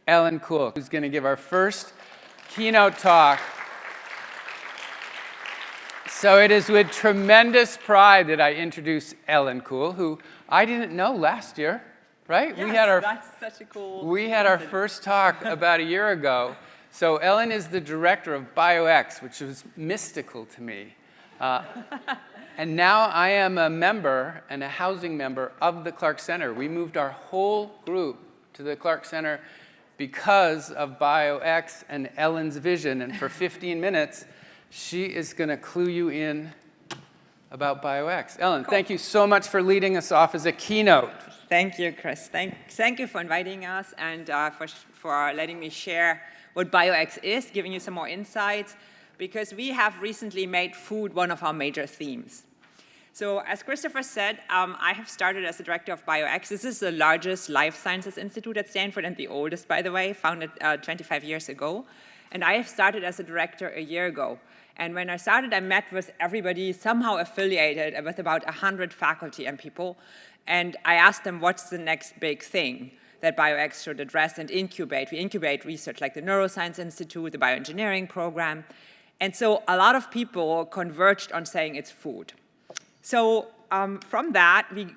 Ellen Kuhl, who's going to give our first keynote talk. So it is with tremendous pride that I introduce Ellen Kuhl, who I didn't know last year, right? Yes, that's such a cool... We had our first talk about a year ago. So Ellen is the director of Bio-X, which was mystical to me. And now I am a member and a housing member of the Clark Center. We moved our whole group to the Clark Center because of Bio-X and Ellen's vision. And for 15 minutes, she is going to clue you in about Bio-X. Ellen, thank you so much for leading us off as a keynote. Thank you, Chris. Thank you for inviting us and for letting me share what Bio-X is, giving you some more insights, because we have recently made food one of our major themes. So as Christopher said, I have started as the director of Bio-X. This is the largest life sciences institute at Stanford and the oldest, by the way, founded 25 years ago. And I have started as a director a year ago. And when I started, I met with everybody somehow affiliated with about 100 faculty and people. And I asked them, what's the next big thing that Bio-X should address and incubate? We incubate research like the Neuroscience Institute, the bioengineering program. And so a lot of people converged on saying it's food. So from that, we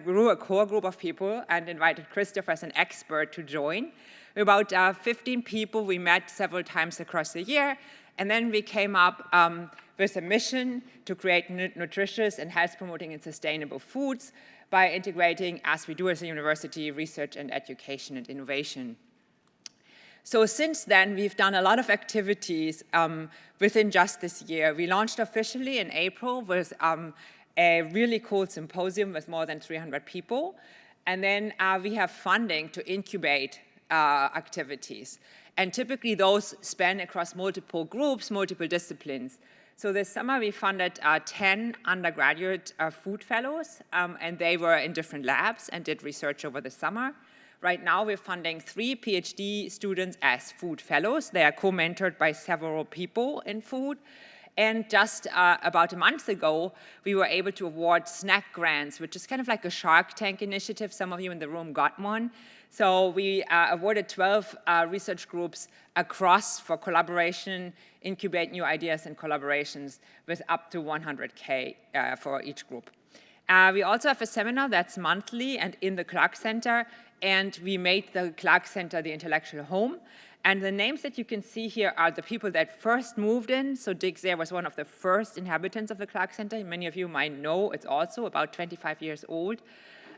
grew a core group of people and invited Christopher as an expert to join. About 15 people we met several times across the year. And then we came up with a mission to create nutritious and health-promoting and sustainable foods by integrating, as we do as a university, research and education and innovation. So since then, we've done a lot of activities within just this year. We launched officially in April with a really cool symposium with more than 300 people. And then we have funding to incubate activities. And typically, those span across multiple groups, multiple disciplines. So this summer, we funded 10 undergraduate food fellows, and they were in different labs and did research over the summer. Right now, we're funding 3 PhD students as food fellows. They are co-mentored by several people in food. And just about a month ago, we were able to award snack grants, which is kind of like a Shark Tank initiative. Some of you in the room got one. So we awarded 12 research groups across for collaboration, incubate new ideas and collaborations with up to 100K for each group. We also have a seminar that's monthly and in the Clark Center, and we made the Clark Center the intellectual home. And the names that you can see here are the people that first moved in. So Dick Zare was one of the first inhabitants of the Clark Center. Many of you might know it's also about 25 years old.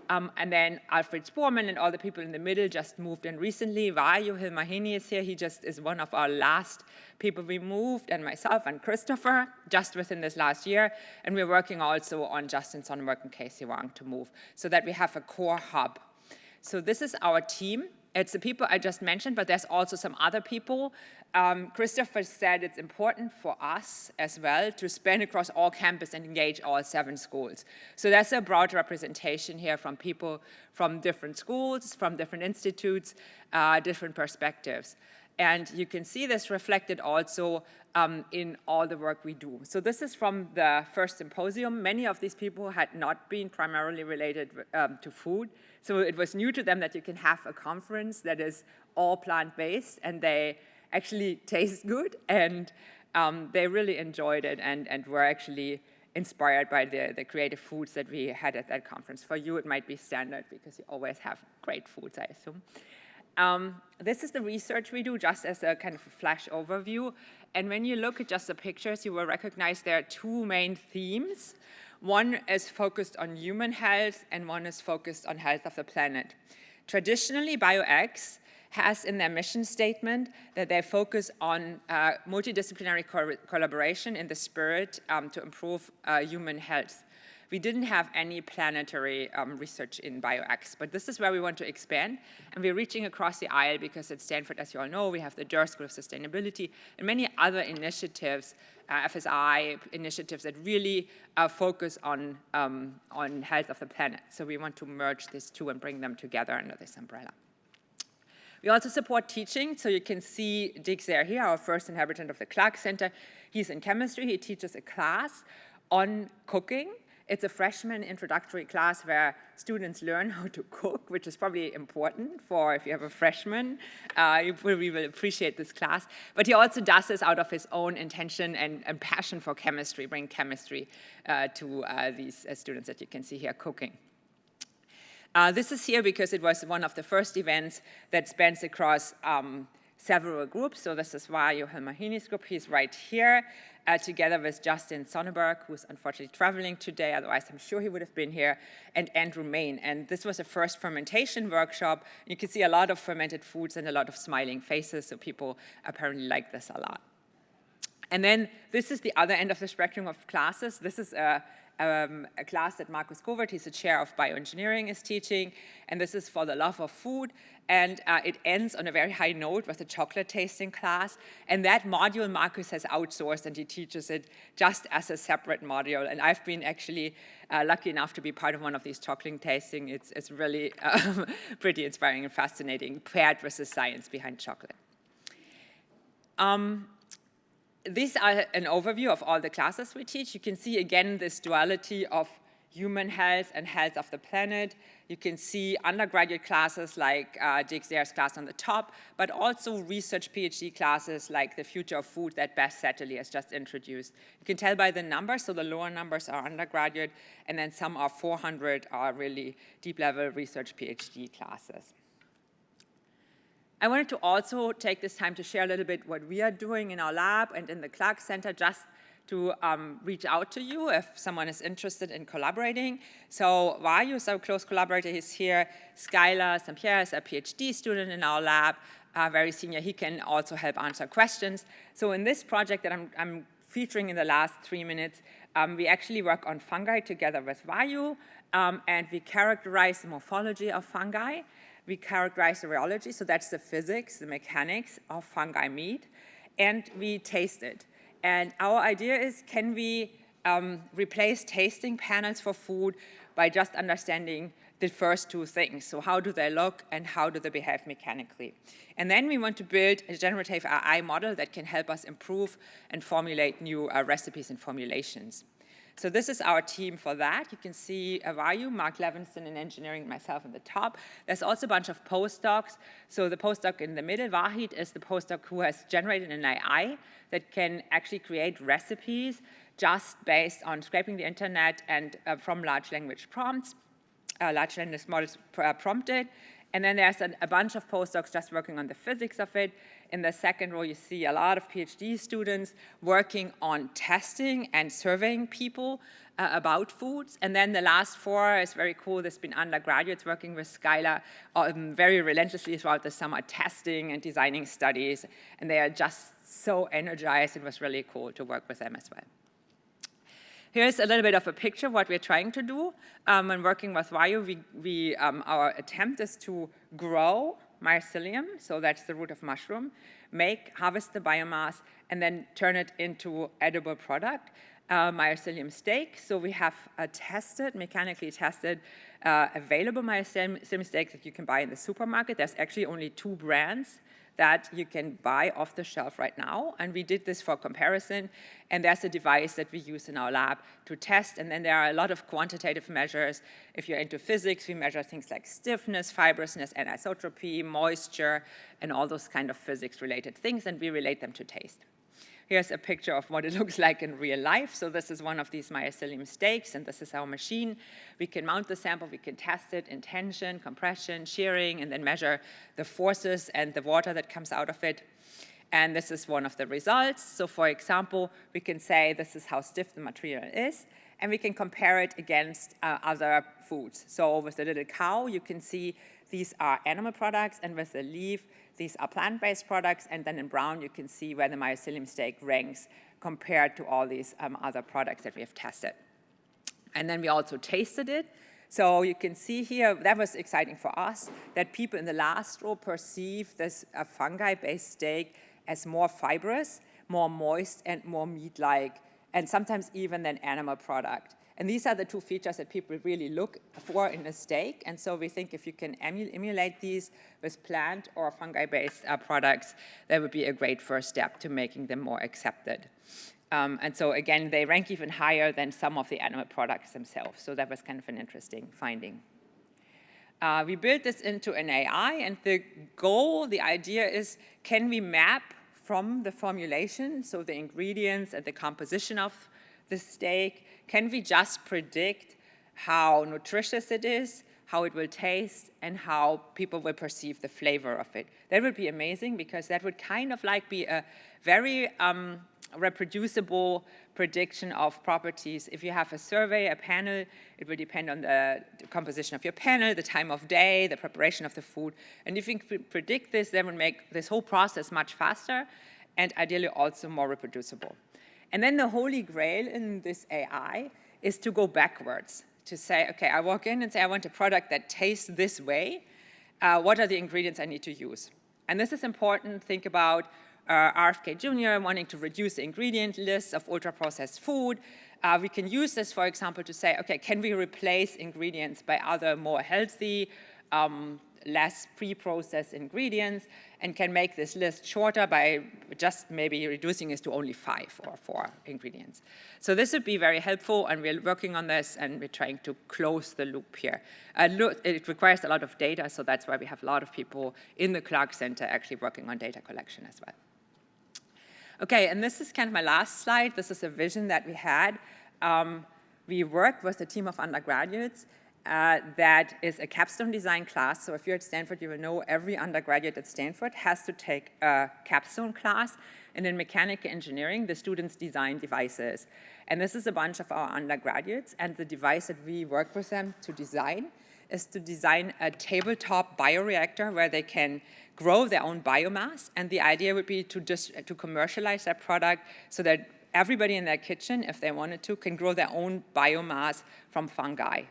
And then Alfred Sporman and all the people in the middle just moved in recently. Vayu Hilmahini is here. He just is one of our last people we moved, and myself and Christopher, just within this last year. And we're working also on Justin Sonnenberg and Casey Wang to move so that we have a core hub. So this is our team. It's the people I just mentioned, but there's also some other people. Christopher said it's important for us as well to span across all campus and engage all 7 schools. So that's a broad representation here from people from different schools, from different institutes, different perspectives. And you can see this reflected also in all the work we do. So this is from the first symposium. Many of these people had not been primarily related to food. So it was new to them that you can have a conference that is all plant-based, and they actually taste good, and they really enjoyed it and were actually inspired by the creative foods that we had at that conference. For you, it might be standard because you always have great foods, I assume. This is the research we do, just as a kind of a flash overview. And when you look at just the pictures, you will recognize there are 2 main themes. One is focused on human health, and one is focused on health of the planet. Traditionally, Bio-X has in their mission statement that they focus on multidisciplinary collaboration in the spirit to improve human health. We didn't have any planetary research in Bio-X, but this is where we want to expand. And we're reaching across the aisle because at Stanford, as you all know, we have the Durst School of Sustainability and many other initiatives, FSI initiatives that really focus on health of the planet. So we want to merge these 2 and bring them together under this umbrella. We also support teaching. So you can see Dick Zare here, our first inhabitant of the Clark Center. He's in chemistry. He teaches a class on cooking It's a freshman introductory class where students learn how to cook, which is probably important for if you have a freshman. You probably will appreciate this class. But he also does this out of his own intention and passion for chemistry, bring chemistry to these students that you can see here cooking. This is here because it was one of the first events that spans across several groups. So this is Vayu Hilmahini's group. He's right here, together with Justin Sonneberg, who's unfortunately traveling today. Otherwise, I'm sure he would have been here, and Andrew Main. And this was a first fermentation workshop. You can see a lot of fermented foods and a lot of smiling faces. So people apparently like this a lot. And then this is the other end of the spectrum of classes. This is a class that Markus Govert, he's the chair of bioengineering, is teaching. And this is for the love of food. And it ends on a very high note with a chocolate tasting class. And that module Markus has outsourced, and he teaches it just as a separate module. And I've been actually lucky enough to be part of one of these chocolate tasting. It's really pretty inspiring and fascinating, paired with the science behind chocolate. These are an overview of all the classes we teach. You can see, again, this duality of human health and health of the planet. You can see undergraduate classes like Jake Zayer's class on the top, but also research PhD classes like the future of food that Beth Satterley has just introduced. You can tell by the numbers, so the lower numbers are undergraduate, and then some are 400 are really deep-level research PhD classes. I wanted to also take this time to share a little bit what we are doing in our lab and in the Clark Center, just to reach out to you if someone is interested in collaborating. So Vayu is our close collaborator. He's here. Skylar St. Pierre is a PhD student in our lab, very senior. He can also help answer questions. So in this project that I'm featuring in the last 3 minutes, we actually work on fungi together with Vayu, and we characterize the morphology of fungi. We characterize the rheology, so that's the physics, the mechanics of fungi meat, and we taste it. And our idea is, can we replace tasting panels for food by just understanding the first two things? So how do they look and how do they behave mechanically? And then we want to build a generative AI model that can help us improve and formulate new recipes and formulations. So this is our team for that. You can see Vayu, Mark Levinson in engineering, myself at the top. There's also a bunch of postdocs. So the postdoc in the middle, Vahid, is the postdoc who has generated an AI that can actually create recipes just based on scraping the internet and from large language prompts, large language models prompted. And then there's a bunch of postdocs just working on the physics of it. In the second row, you see a lot of PhD students working on testing and surveying people about foods. And then the last four is very cool. There's been undergraduates working with Skylar very relentlessly throughout the summer, testing and designing studies. And they are just so energized. It was really cool to work with them as well. Here's a little bit of a picture of what we're trying to do. When working with Vayu, our attempt is to grow mycelium, so that's the root of mushroom, harvest the biomass, and then turn it into edible product, mycelium steak. So we have mechanically tested, available mycelium steaks that you can buy in the supermarket. There's actually only 2 brands that you can buy off the shelf right now. And we did this for comparison. And there's a device that we use in our lab to test. And then there are a lot of quantitative measures. If you're into physics, we measure things like stiffness, fibrousness, anisotropy, moisture, and all those kind of physics-related things. And we relate them to taste. Here's a picture of what it looks like in real life. So this is one of these mycelium steaks, and this is our machine. We can mount the sample, we can test it in tension, compression, shearing, and then measure the forces and the water that comes out of it. And this is one of the results. So for example, we can say this is how stiff the material is, and we can compare it against other foods. So with the little cow, you can see these are animal products, and with the leaf, these are plant-based products, and then in brown, you can see where the mycelium steak ranks compared to all these other products that we have tested. And then we also tasted it. So you can see here, that was exciting for us, that people in the last row perceive this fungi-based steak as more fibrous, more moist, and more meat-like, and sometimes even an animal product. And these are the 2 features that people really look for in a steak. And so we think if you can emulate these with plant or fungi-based products, that would be a great first step to making them more accepted. And so again, they rank even higher than some of the animal products themselves. So that was kind of an interesting finding. We built this into an AI, and the goal, the idea is, can we map from the formulation, so the ingredients and the composition of the steak, can we just predict how nutritious it is, how it will taste, and how people will perceive the flavor of it? That would be amazing, because that would kind of like be a very reproducible prediction of properties. If you have a survey, a panel, it will depend on the composition of your panel, the time of day, the preparation of the food. And if you can predict this, that would make this whole process much faster and ideally also more reproducible. And then the holy grail in this AI is to go backwards, to say, okay, I walk in and say, I want a product that tastes this way. What are the ingredients I need to use? And this is important. Think about RFK Jr. wanting to reduce the ingredient list of ultra-processed food. We can use this, for example, to say, okay, can we replace ingredients by other more healthy, less pre-processed ingredients, and can make this list shorter by just maybe reducing it to only 5 or 4 ingredients. So this would be very helpful, and we're working on this, and we're trying to close the loop here. It requires a lot of data, so that's why we have a lot of people in the Clark Center actually working on data collection as well. Okay, and this is kind of my last slide. This is a vision that we had. We worked with a team of undergraduates that is a capstone design class. So if you're at Stanford, you will know every undergraduate at Stanford has to take a capstone class. And in mechanical engineering, the students design devices. And this is a bunch of our undergraduates. And the device that we work with them to design is to design a tabletop bioreactor where they can grow their own biomass. And the idea would be to commercialize that product so that everybody in their kitchen, if they wanted to, can grow their own biomass from fungi.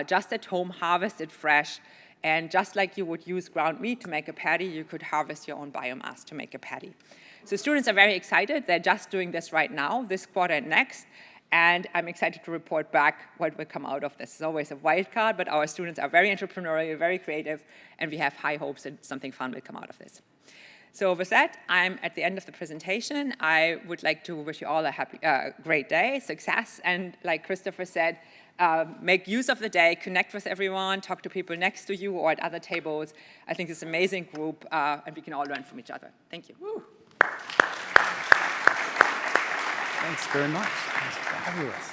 Just at home, harvest it fresh. And just like you would use ground meat to make a patty, you could harvest your own biomass to make a patty. So students are very excited. They're just doing this right now, this quarter and next. And I'm excited to report back what will come out of this. It's always a wild card, but our students are very entrepreneurial, very creative, and we have high hopes that something fun will come out of this. So with that, I'm at the end of the presentation. I would like to wish you all a great day, success, and like Christopher said, make use of the day, connect with everyone, talk to people next to you or at other tables. I think it's an amazing group, and we can all learn from each other. Thank you. Woo. Thanks very much. That's fabulous.